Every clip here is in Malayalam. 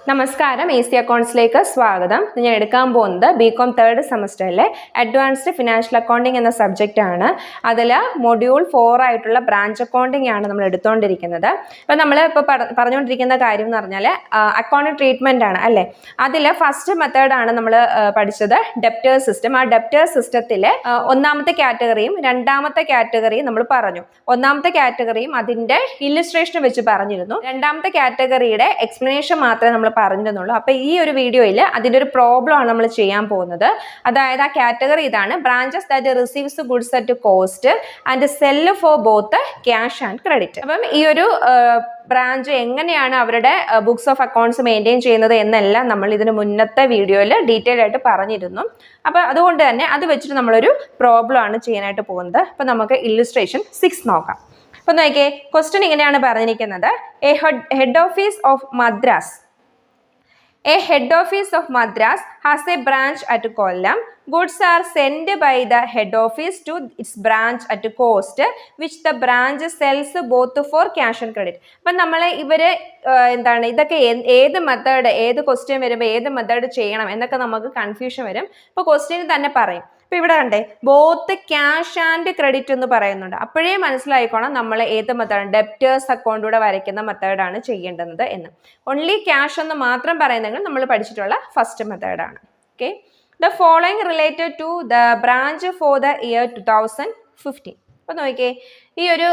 നമസ്കാരം, എ സി അക്കൗണ്ട്സിലേക്ക് സ്വാഗതം. ഞാൻ എടുക്കാൻ പോകുന്നത് ബികോം തേർഡ് സെമസ്റ്ററിലെ അഡ്വാൻസ്ഡ് ഫിനാൻഷ്യൽ അക്കൗണ്ടിങ് എന്ന സബ്ജക്റ്റ് ആണ്. അതിൽ മൊഡ്യൂൾ 4 ആയിട്ടുള്ള ബ്രാഞ്ച് അക്കൗണ്ടിങ് ആണ് നമ്മൾ എടുത്തുകൊണ്ടിരിക്കുന്നത്. അപ്പോൾ നമ്മൾ ഇപ്പോൾ പറഞ്ഞുകൊണ്ടിരിക്കുന്ന കാര്യം എന്ന് പറഞ്ഞാൽ അക്കൗണ്ടിങ് ട്രീറ്റ്മെൻ്റ് ആണ് അല്ലേ. അതിൽ ഫസ്റ്റ് മെത്തേഡാണ് നമ്മൾ പഠിച്ചത്, ഡെപ്റ്റേഴ്സ് സിസ്റ്റം. ആ ഡെപ്റ്റേഴ്സ് സിസ്റ്റത്തിൽ ഒന്നാമത്തെ കാറ്റഗറിയും രണ്ടാമത്തെ കാറ്റഗറിയും നമ്മൾ പറഞ്ഞു. ഒന്നാമത്തെ കാറ്റഗറിയും അതിൻ്റെ ഇല്ലുസ്ട്രേഷൻ വെച്ച് പറഞ്ഞിരുന്നു. രണ്ടാമത്തെ കാറ്റഗറിയുടെ എക്സ്പ്ലനേഷൻ മാത്രമേ നമ്മൾ പറഞ്ഞിരുന്നുള്ളൂ. അപ്പോൾ ഈ ഒരു വീഡിയോയിൽ അതിൻ്റെ ഒരു പ്രോബ്ലം ആണ് നമ്മൾ ചെയ്യാൻ പോകുന്നത്. അതായത് ആ കാറ്റഗറി ഇതാണ്: branches that receives goods at cost and cell for both cash and credit. അപ്പം ഈ ഒരു ബ്രാഞ്ച് എങ്ങനെയാണ് അവരുടെ ബുക്സ് ഓഫ് അക്കൗണ്ട്സ് മെയിൻറ്റെയിൻ ചെയ്യുന്നത് എന്നെല്ലാം നമ്മൾ ഇതിന് മുന്നത്തെ വീഡിയോയിൽ ഡീറ്റെയിൽ ആയിട്ട് പറഞ്ഞിരുന്നു. അപ്പോൾ അതുകൊണ്ട് തന്നെ അത് വെച്ചിട്ട് നമ്മളൊരു പ്രോബ്ലം ആണ് ചെയ്യാനായിട്ട് പോകുന്നത്. അപ്പോൾ നമുക്ക് ഇല്ലുസ്ട്രേഷൻ 6 നോക്കാം. അപ്പോൾ നോക്കിയേ, ക്വസ്റ്റ്യൻ ഇങ്ങനെയാണ് പറഞ്ഞിരിക്കുന്നത്: A head office of Madras has a branch at Kollam. Goods are sent by the head office to its branch at cost, which the branch sells both for cash and credit. അപ്പം നമ്മൾ എന്താണ് ഇതൊക്കെ ഏത് മെത്തേഡ്, ഏത് ക്വസ്റ്റ്യൻ വരുമ്പോൾ ഏത് മെത്തേഡ് ചെയ്യണം എന്നൊക്കെ നമുക്ക് കൺഫ്യൂഷൻ വരും. ഇപ്പോൾ ക്വസ്റ്റ്യൻ തന്നെ പറയും. ഇപ്പോൾ ഇവിടെ കണ്ടേ, ബോത്ത് ക്യാഷ് ആൻഡ് ക്രെഡിറ്റ് എന്ന് പറയുന്നുണ്ട്. അപ്പോഴേ മനസ്സിലായിക്കോണം നമ്മൾ ഏത് മെത്തേഡ്, ഡെപ്റ്റേഴ്സ് അക്കൗണ്ടിലൂടെ വരയ്ക്കുന്ന മെത്തേഡാണ് ചെയ്യേണ്ടത് എന്ന്. ഓൺലി ക്യാഷ് എന്ന് മാത്രം പറയുന്നെങ്കിൽ നമ്മൾ പഠിച്ചിട്ടുള്ള ഫസ്റ്റ് മെത്തേഡാണ്. Okay, the following related to the branch for the year 2015. അപ്പോൾ നോക്കിയേ, ഈ ഒരു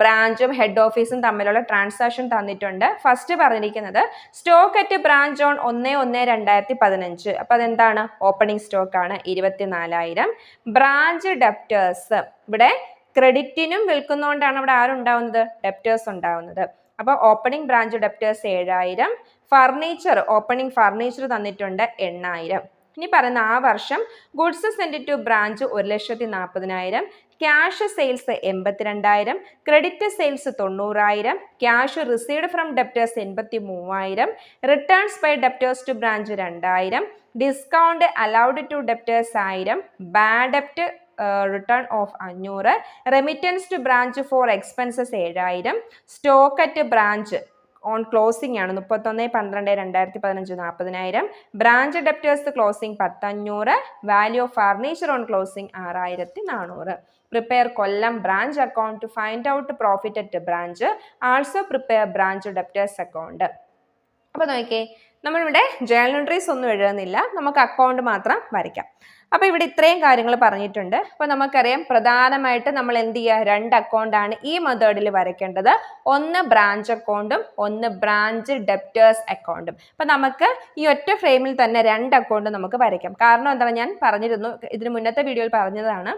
ബ്രാഞ്ചും ഹെഡ് ഓഫീസും തമ്മിലുള്ള ട്രാൻസാക്ഷൻ തന്നിട്ടുണ്ട്. ഫസ്റ്റ് പറഞ്ഞിരിക്കുന്നത് സ്റ്റോക്ക് അറ്റ് ബ്രാഞ്ച് ഓൺ 1/1/2015. അപ്പോൾ അതെന്താണ്? ഓപ്പണിംഗ് സ്റ്റോക്ക് ആണ്, 24,000. ബ്രാഞ്ച് ഡെപ്റ്റേഴ്സ്, ഇവിടെ ക്രെഡിറ്റിനും വിൽക്കുന്നതുകൊണ്ടാണ് ഇവിടെ ആരുണ്ടാവുന്നത്? ഡെപ്റ്റേഴ്സ് ഉണ്ടാവുന്നത്. അപ്പോൾ opening branch debtors 7,000. Furniture, opening furniture തന്നിട്ടുണ്ട് 8,000. ഇനി പറയുന്ന ആ വർഷം goods send to branch 1,40,000, cash sales 82,000, credit sales 90,000, cash received from debtors 83,000, returns by debtors to branch 2,000, discount allowed to debtors 1,000, bad ഡെപ്റ്റ് written off 500, remittance to branch for expenses 7,000, stock at branch on closing ആണ് 31/12/2015 40,000, branch debtors closing 10,500, value of furniture on closing 6,400. Prepare Kollam branch account to find out profit at branch. Also prepare branch debtors account. അപ്പോൾ നോക്കിയേ, നമ്മളിവിടെ ജേർണൽ എൻട്രീസ് ഒന്നും എഴുതുന്നില്ല, നമുക്ക് അക്കൗണ്ട് മാത്രം വരയ്ക്കാം. അപ്പോൾ ഇവിടെ ഇത്രയും കാര്യങ്ങൾ പറഞ്ഞിട്ടുണ്ട്. അപ്പോൾ നമുക്കറിയാം പ്രധാനമായിട്ട് നമ്മൾ എന്ത് ചെയ്യുക, 2 അക്കൗണ്ടാണ് ഈ മെത്തേഡിൽ വരയ്ക്കേണ്ടത്. ഒന്ന് ബ്രാഞ്ച് അക്കൗണ്ടും ഒന്ന് ബ്രാഞ്ച് ഡെപ്റ്റേഴ്സ് അക്കൗണ്ടും. അപ്പോൾ നമുക്ക് ഈ ഒറ്റ ഫ്രെയിമിൽ തന്നെ 2 അക്കൗണ്ട് നമുക്ക് വരയ്ക്കാം. കാരണം എന്താണ്, ഞാൻ പറഞ്ഞിരുന്നു, ഇതിന് മുന്നത്തെ വീഡിയോയിൽ പറഞ്ഞതാണ്,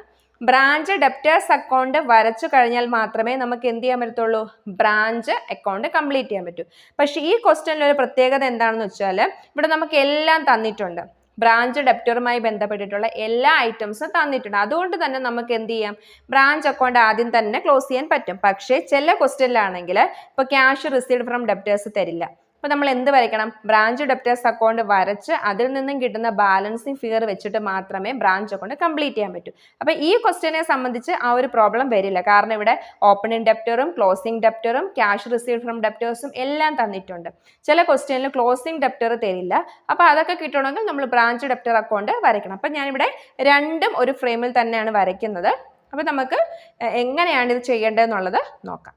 ബ്രാഞ്ച് ഡെപ്റ്റേഴ്സ് അക്കൗണ്ട് വരച്ചു കഴിഞ്ഞാൽ മാത്രമേ നമുക്ക് എന്ത് ചെയ്യാൻ പറ്റത്തുള്ളൂ, ബ്രാഞ്ച് അക്കൗണ്ട് കംപ്ലീറ്റ് ചെയ്യാൻ പറ്റൂ. പക്ഷേ ഈ ക്വസ്റ്റ്യനിൽ ഒരു പ്രത്യേകത എന്താണെന്ന് വെച്ചാൽ ഇവിടെ നമുക്ക് എല്ലാം തന്നിട്ടുണ്ട്, ബ്രാഞ്ച് ഡെപ്റ്ററുമായി ബന്ധപ്പെട്ടിട്ടുള്ള എല്ലാ ഐറ്റംസും തന്നിട്ടുണ്ട്. അതുകൊണ്ട് തന്നെ നമുക്ക് എന്ത് ചെയ്യാം, ബ്രാഞ്ച് അക്കൗണ്ട് ആദ്യം തന്നെ ക്ലോസ് ചെയ്യാൻ പറ്റും. പക്ഷേ ചില ക്വസ്റ്റ്യനിലാണെങ്കിൽ ഇപ്പോൾ ക്യാഷ് റിസീവ്ഡ് ഫ്രം ഡെപ്റ്റേഴ്സ് തരില്ല. അപ്പോൾ നമ്മൾ എന്ത് വരയ്ക്കണം, ബ്രാഞ്ച് ഡെപ്റ്റേഴ്സ് അക്കൗണ്ട് വരച്ച് അതിൽ നിന്നും കിട്ടുന്ന ബാലൻസിങ് ഫിഗർ വെച്ചിട്ട് മാത്രമേ ബ്രാഞ്ച് അക്കൗണ്ട് കംപ്ലീറ്റ് ചെയ്യാൻ പറ്റൂ. അപ്പോൾ ഈ ക്വസ്റ്റ്യനെ സംബന്ധിച്ച് ആ ഒരു പ്രോബ്ലം വരില്ല. കാരണം ഇവിടെ ഓപ്പണിംഗ് ഡെപ്റ്ററും ക്ലോസിംഗ് ഡെപ്റ്ററും ക്യാഷ് റിസീവ്ഡ് ഫ്രം ഡെപ്റ്റേഴ്സും എല്ലാം തന്നിട്ടുണ്ട്. ചില ക്വസ്റ്റ്യനിൽ ക്ലോസിംഗ് ഡെപ്റ്റർ തരില്ല. അപ്പോൾ അതൊക്കെ കിട്ടണമെങ്കിൽ നമ്മൾ ബ്രാഞ്ച് ഡെപ്റ്റർ അക്കൗണ്ട് വരയ്ക്കണം. അപ്പോൾ ഞാനിവിടെ രണ്ടും ഒരു ഫ്രെയിമിൽ തന്നെയാണ് വരയ്ക്കുന്നത്. അപ്പോൾ നമുക്ക് എങ്ങനെയാണ് ഇത് ചെയ്യേണ്ടതെന്നുള്ളത് നോക്കാം.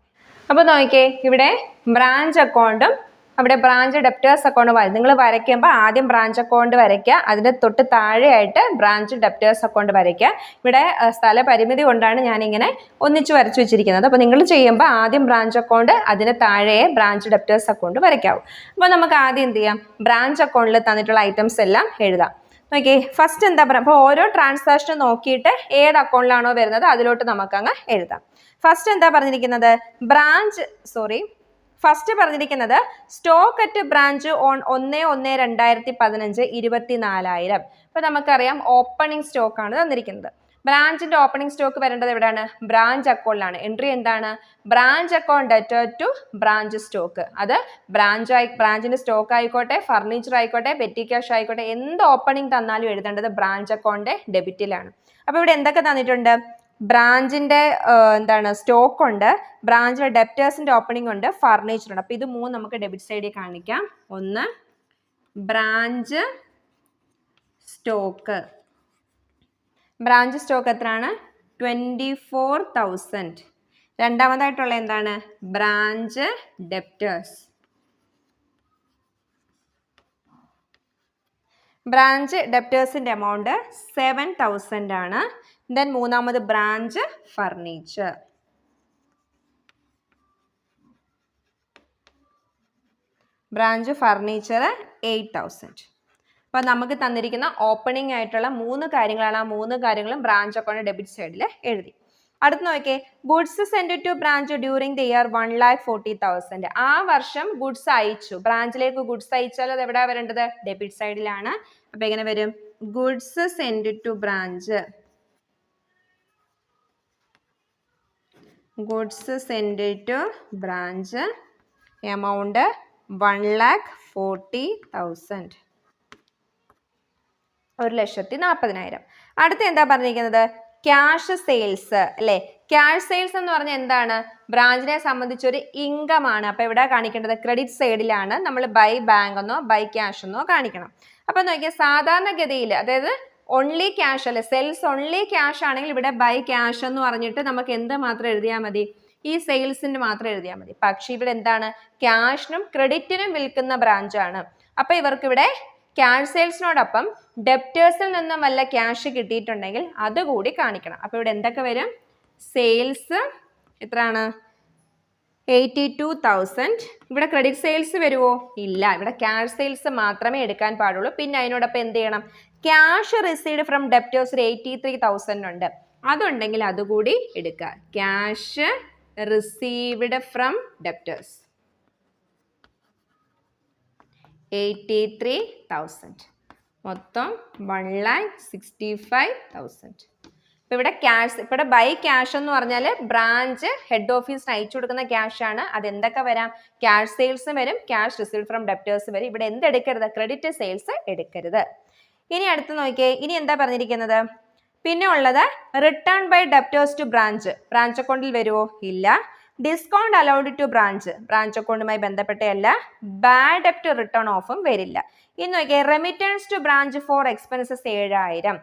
അപ്പോൾ നോക്കിയേ, ഇവിടെ ബ്രാഞ്ച് അക്കൗണ്ടും അവിടെ ബ്രാഞ്ച് ഡെപ്റ്റേഴ്സ് അക്കൗണ്ട് നിങ്ങൾ വരയ്ക്കുമ്പോൾ ആദ്യം ബ്രാഞ്ച് അക്കൗണ്ട് വരയ്ക്കുക, അതിൻ്റെ തൊട്ട് താഴെയായിട്ട് ബ്രാഞ്ച് ഡെപ്റ്റേഴ്സ് അക്കൗണ്ട് വരയ്ക്കുക. ഇവിടെ സ്ഥല പരിമിതി കൊണ്ടാണ് ഞാനിങ്ങനെ ഒന്നിച്ച് വരച്ചു വെച്ചിരിക്കുന്നത്. അപ്പോൾ നിങ്ങൾ ചെയ്യുമ്പോൾ ആദ്യം ബ്രാഞ്ച് അക്കൗണ്ട്, അതിന് താഴെ ബ്രാഞ്ച് ഡെപ്റ്റേഴ്സ് അക്കൗണ്ട് വരയ്ക്കാവും. അപ്പോൾ നമുക്ക് ആദ്യം എന്ത് ചെയ്യാം, ബ്രാഞ്ച് അക്കൗണ്ടിൽ തന്നിട്ടുള്ള ഐറ്റംസ് എല്ലാം എഴുതാം. ഓക്കെ, ഫസ്റ്റ് എന്താ പറയുക, അപ്പോൾ ഓരോ ട്രാൻസാക്ഷൻ നോക്കിയിട്ട് ഏത് അക്കൗണ്ടിലാണോ വരുന്നത് അതിലോട്ട് നമുക്കങ്ങ് എഴുതാം. ഫസ്റ്റ് എന്താ പറഞ്ഞിരിക്കുന്നത്, ഫസ്റ്റ് പറഞ്ഞിരിക്കുന്നത് സ്റ്റോക്ക് അറ്റ് ബ്രാഞ്ച് ഓൺ 1/1/2015 24,000. അപ്പോൾ നമുക്കറിയാം ഓപ്പണിംഗ് സ്റ്റോക്കാണ് തന്നിരിക്കുന്നത്. ബ്രാഞ്ചിൻ്റെ ഓപ്പണിംഗ് സ്റ്റോക്ക് വരേണ്ടത് എവിടെയാണ്, ബ്രാഞ്ച് അക്കൗണ്ടിലാണ്. എൻട്രി എന്താണ്, branch account debtor to branch stock. അത് ബ്രാഞ്ചിൻ്റെ സ്റ്റോക്ക് ആയിക്കോട്ടെ, ഫർണിച്ചർ ആയിക്കോട്ടെ, പെറ്റി ക്യാഷ് ആയിക്കോട്ടെ, എന്ത് ഓപ്പണിംഗ് തന്നാലും എഴുതേണ്ടത് ബ്രാഞ്ച് അക്കൗണ്ട് ഡെബിറ്റിലാണ്. അപ്പോൾ ഇവിടെ എന്തൊക്കെ തന്നിട്ടുണ്ട്, ബ്രാഞ്ചിൻ്റെ എന്താണ് സ്റ്റോക്ക് ഉണ്ട്, ബ്രാഞ്ചിലെ ഡെപ്റ്റേഴ്സിൻ്റെ ഓപ്പണിംഗ് ഉണ്ട്, ഫർണിച്ചർ ഉണ്ട്. അപ്പോൾ ഇത് 3 നമുക്ക് ഡെബിറ്റ് സൈഡിൽ കാണിക്കാം. ഒന്ന് ബ്രാഞ്ച് സ്റ്റോക്ക്. ബ്രാഞ്ച് സ്റ്റോക്ക് എത്രയാണ്? 24,000. രണ്ടാമതായിട്ടുള്ള എന്താണ്? Branch debtors. ബ്രാഞ്ച് ഡെപ്റ്റേഴ്സിൻ്റെ എമൗണ്ട് 7,000 ആണ്. ദെൻ മൂന്നാമത് ബ്രാഞ്ച് ഫർണിച്ചർ. Branch furniture 8,000. അപ്പോൾ നമുക്ക് തന്നിരിക്കുന്ന ഓപ്പണിംഗ് ആയിട്ടുള്ള 3 കാര്യങ്ങളാണ്. ആ 3 കാര്യങ്ങളും ബ്രാഞ്ച് അക്കൗണ്ട് ഡെബിറ്റ് സൈഡിൽ എഴുതി. അടുത്ത് നോക്കിയേ, goods send to branch during the year 1,40,000. ആ വർഷം ഗുഡ്സ് അയച്ചു, ബ്രാഞ്ചിലേക്ക് ഗുഡ്സ് അയച്ചാൽ അത് എവിടെ വരേണ്ടത്? ഡെബിറ്റ് സൈഡിലാണ്. അപ്പോൾ എങ്ങനെ വരും? Goods send to branch, goods send to branch amount 1,40,000, 1,40,000. അടുത്ത എന്താ പറഞ്ഞിരിക്കുന്നത്? ക്യാഷ് സെയിൽസ് അല്ലേ? ക്യാഷ് സെയിൽസ് എന്ന് പറഞ്ഞാൽ എന്താണ്? ബ്രാഞ്ചിനെ സംബന്ധിച്ചൊരു ഇൻകം ആണ്. അപ്പോൾ ഇവിടെ കാണിക്കേണ്ടത് ക്രെഡിറ്റ് സൈഡിലാണ്. നമ്മൾ ബൈ ബാങ്ക് എന്നോ ബൈ ക്യാഷ് എന്നോ കാണിക്കണം. അപ്പോൾ നോക്കിയാൽ സാധാരണഗതിയിൽ, അതായത് ഓൺലി ക്യാഷ് അല്ലെ, സെയിൽസ് ഓൺലി ക്യാഷ് ആണെങ്കിൽ ഇവിടെ ബൈ ക്യാഷ് എന്ന് പറഞ്ഞിട്ട് നമുക്ക് എന്ത് മാത്രം എഴുതിയാൽ മതി? ഈ സെയിൽസിൻ്റെ മാത്രം എഴുതിയാൽ മതി. പക്ഷേ ഇവിടെ എന്താണ്? ക്യാഷിനും ക്രെഡിറ്റിനും വിൽക്കുന്ന ബ്രാഞ്ചാണ്. അപ്പോൾ ഇവർക്കിവിടെ ക്യാഷ് സെയിൽസിനോടൊപ്പം ഡെപ്റ്റേഴ്സിൽ നിന്നും വല്ല ക്യാഷ് കിട്ടിയിട്ടുണ്ടെങ്കിൽ അതുകൂടി കാണിക്കണം. അപ്പോൾ ഇവിടെ എന്തൊക്കെ വരും? സെയിൽസ് എത്രയാണ്? 82,000. ഇവിടെ ക്രെഡിറ്റ് സെയിൽസ് വരുമോ? ഇല്ല, ഇവിടെ ക്യാഷ് സെയിൽസ് മാത്രമേ എടുക്കാൻ പാടുള്ളൂ. പിന്നെ അതിനോടൊപ്പം എന്ത് ചെയ്യണം? ക്യാഷ് റിസീവ്ഡ് ഫ്രം ഡെപ്റ്റേഴ്സ് 83,000 ഉണ്ട്, അതുണ്ടെങ്കിൽ അതുകൂടി എടുക്കുക. ക്യാഷ് റിസീവ്ഡ് ഫ്രം ഡെപ്റ്റേഴ്സ് 83,000, മൊത്തം 1,65,000. ഇപ്പോൾ ഇവിടെ ക്യാഷ്, ഇവിടെ ബൈ ക്യാഷ് എന്ന് പറഞ്ഞാൽ ബ്രാഞ്ച് ഹെഡ് ഓഫീസിന് അയച്ചു കൊടുക്കുന്ന ക്യാഷ് ആണ്. അത് എന്തൊക്കെ വരാം? ക്യാഷ് സെയിൽസ് വരും, ക്യാഷ് റിസീവ്ഡ് ഫ്രം ഡെപ്റ്റേഴ്സ് വരും. ഇവിടെ എന്തെടുക്കരുത്? ക്രെഡിറ്റ് സെയിൽസ് എടുക്കരുത്. ഇനി അടുത്ത് നോക്കിയേ, ഇനി എന്താ പറഞ്ഞിരിക്കുന്നത്? പിന്നെ ഉള്ളത് return by debtors to branch. Branch അക്കൗണ്ടിൽ വരുമോ? ഇല്ല. Discount allowed to branch, branch അക്കൗണ്ടുമായി ബന്ധപ്പെട്ടല്ല. ബാഡ് ഡെപ്റ്റ് റിട്ടേൺ ഓഫും വരില്ല. ഇനി നോക്കിയാൽ remittance to branch for expenses 7,000.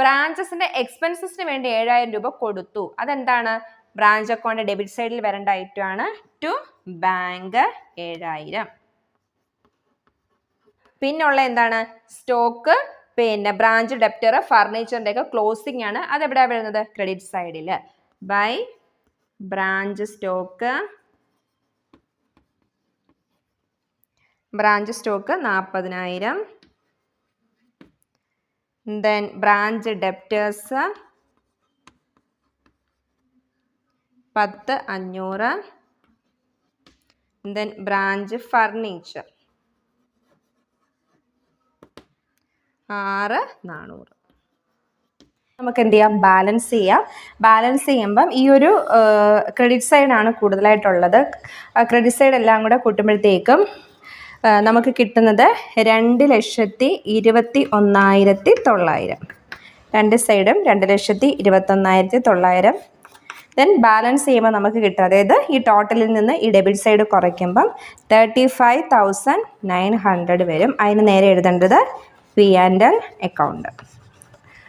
ബ്രാഞ്ചസിന്റെ എക്സ്പെൻസസിന് വേണ്ടി 7,000 രൂപ കൊടുത്തു. അതെന്താണ്? ബ്രാഞ്ച് അക്കൗണ്ട് ഡെബിറ്റ് സൈഡിൽ വരേണ്ട ഐറ്റമാണ്. To bank 7,000. പിന്നുള്ള എന്താണ്? സ്റ്റോക്ക്, പിന്നെ ബ്രാഞ്ച് ഡെപ്റ്റർ, ഫർണിച്ചറിൻ്റെ ഒക്കെ ക്ലോസിംഗ് ആണ്. അതെവിടെയാണ് വരുന്നത്? ക്രെഡിറ്റ് സൈഡിൽ. By branch stock, branch stock 40,000. Then branch debtors 10,500. Then branch furniture 6,400. നമുക്ക് എന്ത് ചെയ്യാം? ബാലൻസ് ചെയ്യാം. ബാലൻസ് ചെയ്യുമ്പം ഈ ഒരു ക്രെഡിറ്റ് സൈഡാണ് കൂടുതലായിട്ടുള്ളത്. ക്രെഡിറ്റ് സൈഡ് എല്ലാം കൂടെ കൂട്ടുമ്പോഴത്തേക്കും നമുക്ക് കിട്ടുന്നത് 2,21,900. രണ്ട് സൈഡും 2,21,900. ദെൻ ബാലൻസ് ചെയ്യുമ്പോൾ നമുക്ക് കിട്ടും, അതായത് ഈ ടോട്ടലിൽ നിന്ന് ഈ ഡെബിറ്റ് സൈഡ് കുറയ്ക്കുമ്പം 35,900 വരും. അതിന് നേരെ എഴുതേണ്ടത് P&L അക്കൗണ്ട്.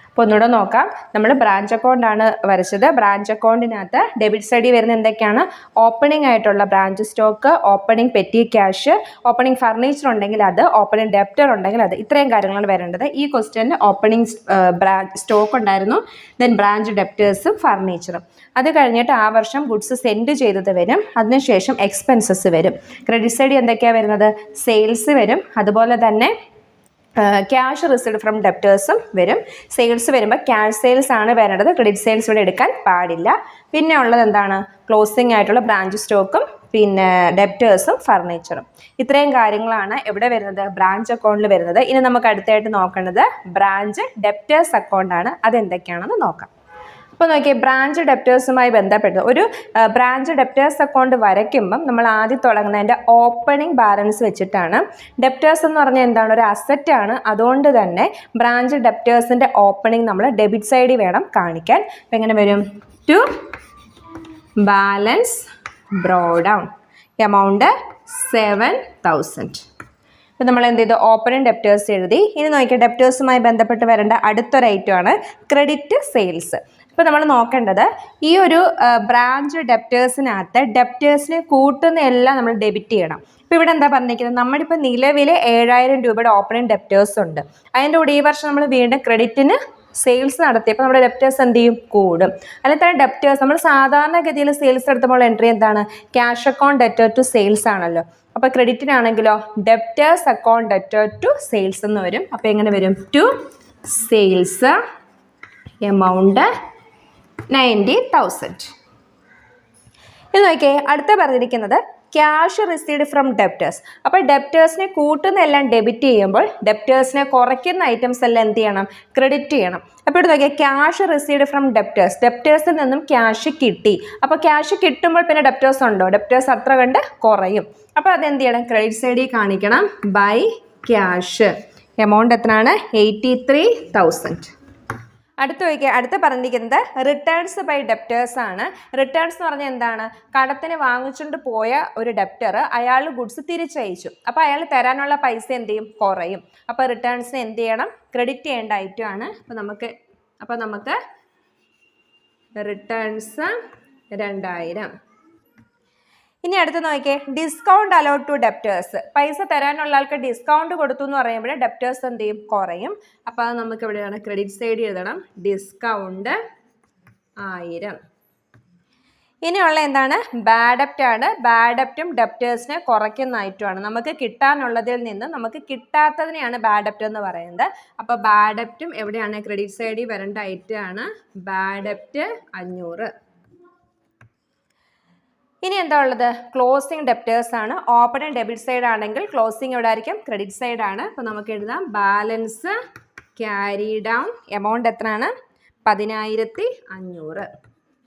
അപ്പോൾ ഒന്നുകൂടെ നോക്കാം. നമ്മൾ ബ്രാഞ്ച് അക്കൗണ്ട് ആണ് വരച്ചത്. ബ്രാഞ്ച് അക്കൗണ്ടിനകത്ത് ഡെബിറ്റ് സൈഡിൽ വരുന്ന എന്തൊക്കെയാണ്? ഓപ്പണിംഗ് ആയിട്ടുള്ള branch stock, opening petty cash, opening furniture ഉണ്ടെങ്കിൽ അത്, ഓപ്പണിംഗ് ഡെപ്റ്റർ ഉണ്ടെങ്കിൽ അത്, ഇത്രയും കാര്യങ്ങളാണ് വരേണ്ടത്. ഈ ക്വസ്റ്റ്യന് ഓപ്പണിംഗ് സ്റ്റോക്ക് ഉണ്ടായിരുന്നു, ദെൻ ബ്രാഞ്ച് ഡെപ്റ്റേഴ്സും ഫർണിച്ചറും. അത് കഴിഞ്ഞിട്ട് ആ വർഷം ഗുഡ്സ് സെൻഡ് ചെയ്തത് വരും, അതിനുശേഷം എക്സ്പെൻസസ് വരും. ക്രെഡിറ്റ് സൈഡിൽ എന്തൊക്കെയാണ് വരുന്നത്? സെയിൽസ് വരും, അതുപോലെ തന്നെ ക്യാഷ് റിസീവ്ഡ് ഫ്രം ഡെപ്റ്റേഴ്സും വരും. സെയിൽസ് വരുമ്പോൾ ക്യാഷ് സെയിൽസ് ആണ് വരേണ്ടത്, ക്രെഡിറ്റ് സെയിൽസ് ഇവിടെ എടുക്കാൻ പാടില്ല. പിന്നെ ഉള്ളത് എന്താണ്? ക്ലോസിംഗ് ആയിട്ടുള്ള ബ്രാഞ്ച് സ്റ്റോക്കും പിന്നെ ഡെപ്റ്റേഴ്സും ഫർണിച്ചറും. ഇത്രയും കാര്യങ്ങളാണ് എവിടെ വരുന്നത്? ബ്രാഞ്ച് അക്കൗണ്ടിൽ വരുന്നത്. ഇനി നമുക്ക് അടുത്തായിട്ട് നോക്കേണ്ടത് ബ്രാഞ്ച് ഡെപ്റ്റേഴ്സ് അക്കൗണ്ടാണ്. അതെന്തൊക്കെയാണെന്ന് നോക്കാം. അപ്പോൾ നോക്കിയാൽ ബ്രാഞ്ച് ഡെപ്റ്റേഴ്സുമായി ബന്ധപ്പെട്ട് ഒരു ബ്രാഞ്ച് ഡെപ്റ്റേഴ്സ് അക്കൗണ്ട് വരയ്ക്കുമ്പം നമ്മൾ ആദ്യം തുടങ്ങുന്നതിൻ്റെ ഓപ്പണിംഗ് ബാലൻസ് വെച്ചിട്ടാണ്. ഡെപ്റ്റേഴ്സ് എന്ന് പറഞ്ഞാൽ എന്താണ്? ഒരു അസറ്റാണ്. അതുകൊണ്ട് തന്നെ ബ്രാഞ്ച് ഡെപ്റ്റേഴ്സിൻ്റെ ഓപ്പണിംഗ് നമ്മൾ ഡെബിറ്റ് സൈഡിൽ വേണം കാണിക്കാൻ. അപ്പോൾ എങ്ങനെ വരും? To balance brought down amount 7,000. അപ്പോൾ നമ്മൾ എന്ത് ചെയ്തു? ഓപ്പണിംഗ് ഡെപ്റ്റേഴ്സ് എഴുതി. ഇനി നോക്കിയാൽ ഡെപ്റ്റേഴ്സുമായി ബന്ധപ്പെട്ട് വരേണ്ട അടുത്തൊരു ഐറ്റമാണ് ക്രെഡിറ്റ് സെയിൽസ്. ഇപ്പോൾ നമ്മൾ നോക്കേണ്ടത് ഈ ഒരു ബ്രാഞ്ച് ഡെപ്റ്റേഴ്സിനകത്ത് ഡെപ്റ്റേഴ്സിനെ കൂട്ടുന്ന എല്ലാം നമ്മൾ ഡെബിറ്റ് ചെയ്യണം. ഇപ്പോൾ ഇവിടെ എന്താ പറഞ്ഞിരിക്കുന്നത്? നമ്മളിപ്പോൾ നിലവിൽ 7,000 രൂപയുടെ ഓപ്പണിംഗ് ഡെപ്റ്റേഴ്സ് ഉണ്ട്. അതിൻ്റെ കൂടെ ഈ വർഷം നമ്മൾ വീണ്ടും ക്രെഡിറ്റിന് സെയിൽസ് നടത്തിയപ്പോൾ നമ്മുടെ ഡെപ്റ്റേഴ്സ് എന്ത് ചെയ്യും? കൂടും. അല്ലെങ്കിൽ തന്നെ ഡെപ്റ്റേഴ്സ് നമ്മൾ സാധാരണഗതിയിൽ സെയിൽസ് എടുത്തുമ്പോൾ എൻട്രി എന്താണ്? Cash account debtor to sales ആണല്ലോ. അപ്പോൾ ക്രെഡിറ്റിനാണെങ്കിലോ debtors account debtor to sales എന്ന് വരും. അപ്പോൾ എങ്ങനെ വരും? To sales amount 90,000. ഇത് നോക്കിയേ, അടുത്ത പറഞ്ഞിരിക്കുന്നത് ക്യാഷ് റിസീവ്ഡ് ഫ്രം ഡെപ്റ്റേഴ്സ്. അപ്പോൾ ഡെപ്റ്റേഴ്സിനെ കൂട്ടുന്ന എല്ലാം ഡെബിറ്റ് ചെയ്യുമ്പോൾ ഡെപ്റ്റേഴ്സിനെ കുറയ്ക്കുന്ന ഐറ്റംസ് എല്ലാം എന്ത് ചെയ്യണം? ക്രെഡിറ്റ് ചെയ്യണം. അപ്പോൾ ഇവിടെ നോക്കിയാൽ ക്യാഷ് റിസീവ്ഡ് ഫ്രം ഡെപ്റ്റേഴ്സ്, ഡെപ്റ്റേഴ്സിൽ നിന്നും ക്യാഷ് കിട്ടി. അപ്പോൾ ക്യാഷ് കിട്ടുമ്പോൾ പിന്നെ ഡെപ്റ്റേഴ്സ് ഉണ്ടോ? ഡെപ്റ്റേഴ്സ് അത്ര കണ്ട് കുറയും. അപ്പോൾ അതെന്ത് ചെയ്യണം? ക്രെഡിറ്റ് സൈഡിൽ കാണിക്കണം ബൈ ക്യാഷ്. എമൗണ്ട് എത്രയാണ്? 83,000. അടുത്ത പറഞ്ഞിരിക്കുന്നത് റിട്ടേൺസ് ബൈ ഡെപ്റ്റേഴ്സ് ആണ്. റിട്ടേൺസ് എന്ന് പറഞ്ഞാൽ എന്താണ്? കടത്തിന് വാങ്ങിച്ചുകൊണ്ട് പോയ ഒരു ഡെപ്റ്റർ അയാൾ ഗുഡ്സ് തിരിച്ചയച്ചു. അപ്പോൾ അയാൾ തരാനുള്ള പൈസ എന്ത് ചെയ്യും? കുറയും. അപ്പോൾ റിട്ടേൺസിന് എന്ത് ചെയ്യണം? ക്രെഡിറ്റ് ചെയ്യേണ്ട ഐറ്റമാണ്. അപ്പോൾ നമുക്ക് റിട്ടേൺസ് 2,000. ഇനി അടുത്ത് നോക്കിയേ, ഡിസ്കൗണ്ട് അലോട്ട് ടു ഡെപ്റ്റേഴ്സ്. പൈസ തരാനുള്ള ആൾക്ക് ഡിസ്കൗണ്ട് കൊടുത്തു എന്ന് പറയുമ്പോൾ ഡെപ്റ്റേഴ്സ് എന്ത് ചെയ്യും? കുറയും. അപ്പോൾ അത് നമുക്ക് എവിടെയാണ്? ക്രെഡിറ്റ് സൈഡ് എഴുതണം. ഡിസ്കൗണ്ട് 1,000. ഇനിയുള്ള എന്താണ്? ബാഡ് ഡെപ്റ്റ് ആണ്. ബാഡ് ഡെപ്റ്റും ഡെപ്റ്റേഴ്സിനെ കുറയ്ക്കുന്ന ഐറ്റമാണ്. നമുക്ക് കിട്ടാനുള്ളതിൽ നിന്ന് നമുക്ക് കിട്ടാത്തതിനെയാണ് ബാഡ് ഡെപ്റ്റ് എന്ന് പറയുന്നത്. അപ്പോൾ ബാഡ് ഡെപ്റ്റും എവിടെയാണ്? ക്രെഡിറ്റ് സൈഡിൽ വരേണ്ട ഐറ്റമാണ്. ബാഡ് ഡെപ്റ്റ് 500. ഇനി എന്താ ഉള്ളത്? ക്ലോസിംഗ് ഡെപ്റ്റേഴ്സ് ആണ്. ഓപ്പണിംഗ് ഡെബിറ്റ് സൈഡ് ആണെങ്കിൽ ക്ലോസിംഗ് എവിടെ ആയിരിക്കും? ക്രെഡിറ്റ് സൈഡ് ആണ്. അപ്പോൾ നമുക്ക് എഴുതാം ബാലൻസ് ക്യാരി ഡൗൺ എമൗണ്ട് എത്രയാണ്? 10,500.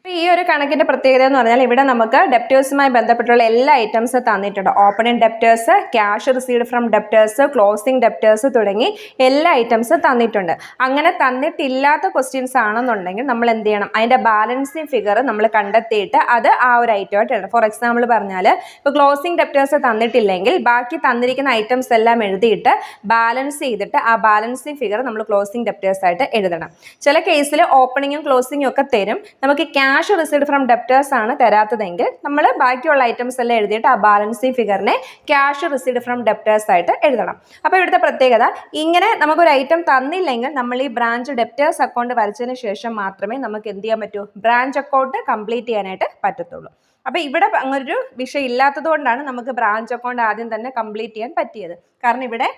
ഈ ഒരു കണക്കിൻ്റെ പ്രത്യേകത എന്ന് പറഞ്ഞാൽ ഇവിടെ നമുക്ക് ഡെപ്റ്റേഴ്സുമായി ബന്ധപ്പെട്ടുള്ള എല്ലാ ഐറ്റംസ് തന്നിട്ടുണ്ട്. Opening debtors, cash received from debtors, closing debtors തുടങ്ങി എല്ലാ ഐറ്റംസ് തന്നിട്ടുണ്ട്. അങ്ങനെ തന്നിട്ടില്ലാത്ത ക്വസ്റ്റ്യൻസ് ആണെന്നുണ്ടെങ്കിൽ നമ്മൾ എന്ത് ചെയ്യണം? അതിൻ്റെ ബാലൻസിങ് ഫിഗർ നമ്മൾ കണ്ടെത്തിയിട്ട് അത് ആ ഒരു ഐറ്റമായിട്ട് എഴുതണം. ഫോർ എക്സാമ്പിൾ പറഞ്ഞാൽ ഇപ്പോൾ ക്ലോസിംഗ് ഡെപ്റ്റേഴ്സ് തന്നിട്ടില്ലെങ്കിൽ ബാക്കി തന്നിരിക്കുന്ന ഐറ്റംസ് എല്ലാം എഴുതിയിട്ട് ബാലൻസ് ചെയ്തിട്ട് ആ ബാലൻസിങ് ഫിഗർ നമ്മൾ ക്ലോസിംഗ് ഡെപ്റ്റേഴ്സ് ആയിട്ട് എഴുതണം. ചില കേസിൽ ഓപ്പണിങ്ങും ക്ലോസിങ്ങും ഒക്കെ തരും. നമുക്ക് ക്യാഷ് റിസീവ്ഡ് ഫ്രം ഡെപ്റ്റേഴ്സ് ആണ് തരാത്തതെങ്കിൽ നമ്മൾ ബാക്കിയുള്ള ഐറ്റംസ് എല്ലാം എഴുതിയിട്ട് ആ ബാലൻസിങ് ഫിഗറിനെ ക്യാഷ് റിസീവ്ഡ് ഫ്രം ഡെപ്റ്റേഴ്സ് ആയിട്ട് എഴുതണം. അപ്പോൾ ഇവിടുത്തെ പ്രത്യേകത, ഇങ്ങനെ നമുക്കൊരു ഐറ്റം തന്നില്ലെങ്കിൽ നമ്മൾ ഈ ബ്രാഞ്ച് ഡെപ്റ്റേഴ്സ് അക്കൗണ്ട് വരച്ചതിന് ശേഷം മാത്രമേ നമുക്ക് എന്ത് ചെയ്യാൻ പറ്റൂ? ബ്രാഞ്ച് അക്കൗണ്ട് കംപ്ലീറ്റ് ചെയ്യാനായിട്ട് പറ്റത്തുള്ളൂ. അപ്പോൾ ഇവിടെ അങ്ങനൊരു വിഷയം ഇല്ലാത്തത് കൊണ്ടാണ് നമുക്ക് ബ്രാഞ്ച് അക്കൗണ്ട് ആദ്യം തന്നെ കംപ്ലീറ്റ് ചെയ്യാൻ പറ്റിയത്. കാരണം ഇവിടെ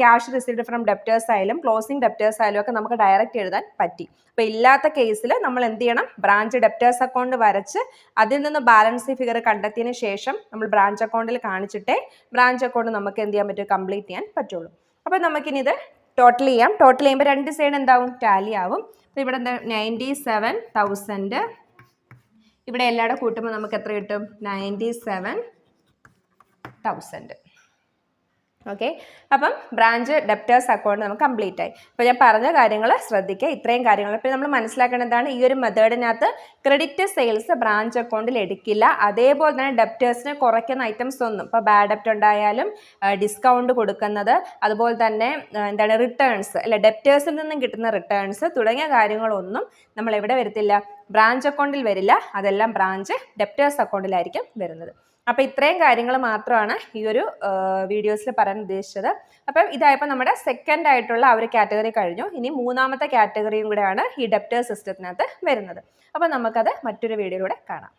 ക്യാഷ് റിസീവ്ഡ് ഫ്രം ഡെപ്റ്റേഴ്സ് ആയാലും ക്ലോസിംഗ് ഡെപ്റ്റേഴ്സ് ആയാലും ഒക്കെ നമുക്ക് ഡയറക്റ്റ് എഴുതാൻ പറ്റി. അപ്പോൾ ഇല്ലാത്ത കേസിൽ നമ്മൾ എന്ത് ചെയ്യണം? ബ്രാഞ്ച് ഡെപ്റ്റേഴ്സ് അക്കൗണ്ട് വരച്ച് അതിൽ നിന്ന് ബാലൻസ് ഫിഗർ കണ്ടെത്തിയതിന് ശേഷം നമ്മൾ ബ്രാഞ്ച് അക്കൗണ്ടിൽ കാണിച്ചിട്ടേ ബ്രാഞ്ച് അക്കൗണ്ട് നമുക്ക് എന്ത് ചെയ്യാൻ പറ്റും? കംപ്ലീറ്റ് ചെയ്യാൻ പറ്റുള്ളൂ. അപ്പോൾ നമുക്കിനി ഇത് ടോട്ടൽ ചെയ്യാം. ടോട്ടൽ ചെയ്യുമ്പോൾ രണ്ട് സൈഡ് എന്താവും? ടാലി ആവും. അപ്പോൾ ഇവിടെ എന്താ? 97,000. ഇവിടെ എല്ലാവരും കൂട്ടുമ്പോൾ നമുക്ക് എത്ര കിട്ടും? 97,000. ഓക്കെ, അപ്പം ബ്രാഞ്ച് ഡെപ്റ്റേഴ്സ് അക്കൗണ്ട് നമുക്ക് കംപ്ലീറ്റ് ആയി. അപ്പോൾ ഞാൻ പറഞ്ഞ കാര്യങ്ങൾ ശ്രദ്ധിക്കുക. ഇത്രയും കാര്യങ്ങൾ ഇപ്പോൾ നമ്മൾ മനസ്സിലാക്കേണ്ടത് എന്താണ്? ഈ ഒരു മെത്തേഡിനകത്ത് ക്രെഡിറ്റ് സെയിൽസ് ബ്രാഞ്ച് അക്കൗണ്ടിൽ എടുക്കില്ല. അതേപോലെ തന്നെ ഡെപ്റ്റേഴ്സിനെ കുറയ്ക്കുന്ന ഐറ്റംസ് ഒന്നും, ഇപ്പോൾ ബാഡ് ഡെപ്റ്റ് ഉണ്ടായാലും ഡിസ്കൗണ്ട് കൊടുക്കുന്നത്, അതുപോലെ തന്നെ എന്താണ് റിട്ടേൺസ് അല്ലെ, ഡെപ്റ്റേഴ്സിൽ നിന്നും കിട്ടുന്ന റിട്ടേൺസ് തുടങ്ങിയ കാര്യങ്ങളൊന്നും നമ്മൾ എവിടെ വരത്തില്ല? ബ്രാഞ്ച് അക്കൗണ്ടിൽ വരില്ല. അതെല്ലാം ബ്രാഞ്ച് ഡെപ്റ്റേഴ്സ് അക്കൗണ്ടിലായിരിക്കും വരുന്നത്. അപ്പോൾ ഇത്രയും കാര്യങ്ങൾ മാത്രമാണ് ഈ ഒരു വീഡിയോസിൽ പറയാൻ ഉദ്ദേശിച്ചത്. അപ്പം ഇതായപ്പോൾ നമ്മുടെ സെക്കൻഡ് ആയിട്ടുള്ള ആ ഒരു കാറ്റഗറി കഴിഞ്ഞു. ഇനി മൂന്നാമത്തെ കാറ്റഗറിയും കൂടെയാണ് ഈ ഡെപ്റ്റേഴ്സ് സിസ്റ്റത്തിനകത്ത് വരുന്നത്. അപ്പോൾ നമുക്കത് മറ്റൊരു വീഡിയോയിലൂടെ കാണാം.